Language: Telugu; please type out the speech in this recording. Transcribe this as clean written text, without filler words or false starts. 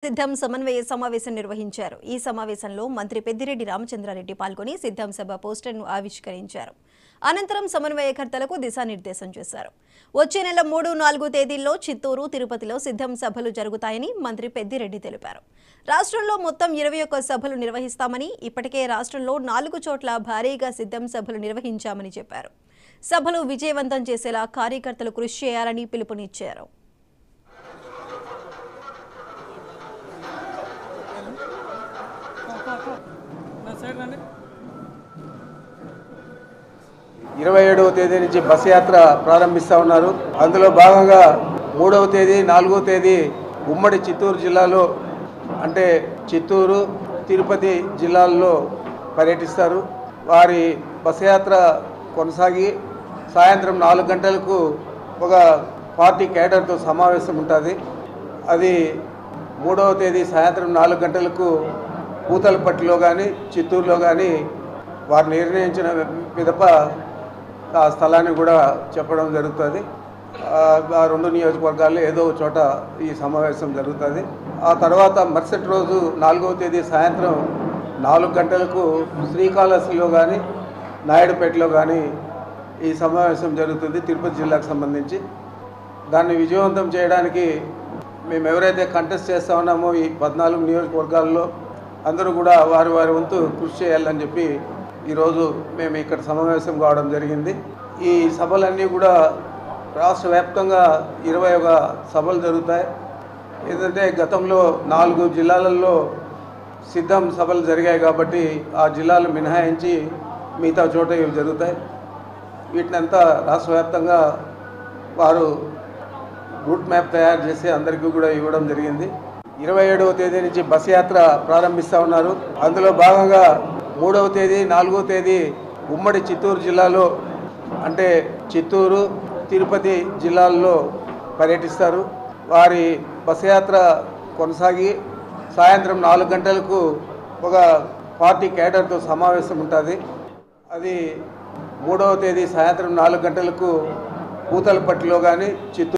సిద్ధం సమన్వయ సమావేశం నిర్వహించారు. ఈ సమావేశంలో మంత్రి పెద్దిరెడ్డి రామచంద్రారెడ్డి పాల్గొని సిద్ధం సభ పోస్టర్ను ఆవిష్కరించారు. అనంతరం సమన్వయకర్తలకు దిశానిర్దేశం చేశారు. వచ్చే నెల 3, 4 తేదీల్లో చిత్తూరు, తిరుపతిలో సిద్ధం సభలు జరుగుతాయని మంత్రి పెద్దిరెడ్డి తెలిపారు. రాష్ట్రంలో మొత్తం 21 సభలు నిర్వహిస్తామని, ఇప్పటికే రాష్ట్రంలో 4 చోట్ల భారీగా సిద్ధం సభలు నిర్వహించామని చెప్పారు. సభలు విజయవంతం చేసేలా కార్యకర్తలు కృషి చేయాలని పిలుపునిచ్చారు. ఇరవై 27వ తేదీ నుంచి బస్ యాత్ర ప్రారంభిస్తూ ఉన్నారు. అందులో భాగంగా 3వ తేదీ 4వ తేదీ ఉమ్మడి చిత్తూరు జిల్లాలో అంటే చిత్తూరు, తిరుపతి జిల్లాల్లో పర్యటిస్తారు. వారి బస్ యాత్ర కొనసాగి సాయంత్రం 4 గంటలకు ఒక పార్టీ కేడర్తో సమావేశం ఉంటుంది. అది 3వ తేదీ సాయంత్రం 4 గంటలకు పూతలపట్టిలో కానీ చిత్తూరులో కానీ వారు నిర్ణయించిన పిదప ఆ స్థలాన్ని కూడా చెప్పడం జరుగుతుంది. ఆ 2 నియోజకవర్గాల్లో ఏదో చోట ఈ సమావేశం జరుగుతుంది. ఆ తర్వాత మరుసటి రోజు 4వ తేదీ సాయంత్రం 4 గంటలకు శ్రీకాళహస్తిలో కానీ నాయుడుపేటలో కానీ ఈ సమావేశం జరుగుతుంది తిరుపతి జిల్లాకు సంబంధించి. దాన్ని విజయవంతం చేయడానికి మేము ఎవరైతే కంటెస్ట్ చేస్తూ ఉన్నామో ఈ 14 నియోజకవర్గాల్లో అందరూ కూడా వారి వంతు కృషి చేయాలని చెప్పి ఈరోజు మేము ఇక్కడ సమావేశం కావడం జరిగింది. ఈ సభలన్నీ కూడా రాష్ట్ర వ్యాప్తంగా 21 సభలు జరుగుతాయి. ఏంటంటే గతంలో 4 జిల్లాలలో సిద్ధం సభలు జరిగాయి కాబట్టి ఆ జిల్లాలు మినహాయించి మిగతా చోట ఇవి జరుగుతాయి. వీటినంతా రాష్ట్ర వ్యాప్తంగా వారు రూట్ మ్యాప్ తయారు చేసి అందరికీ కూడా ఇవ్వడం జరిగింది. 27వ తేదీ నుంచి బస్ యాత్ర ప్రారంభిస్తూ ఉన్నారు. అందులో భాగంగా 3వ తేదీ 4వ తేదీ ఉమ్మడి చిత్తూరు జిల్లాలో అంటే చిత్తూరు, తిరుపతి జిల్లాల్లో పర్యటిస్తారు. వారి బస్ యాత్ర కొనసాగి సాయంత్రం 4 గంటలకు ఒక పార్టీ కేడర్తో సమావేశం ఉంటుంది. అది 3వ తేదీ సాయంత్రం 4 గంటలకు పూతలపట్టిలో కానీ చిత్తూరు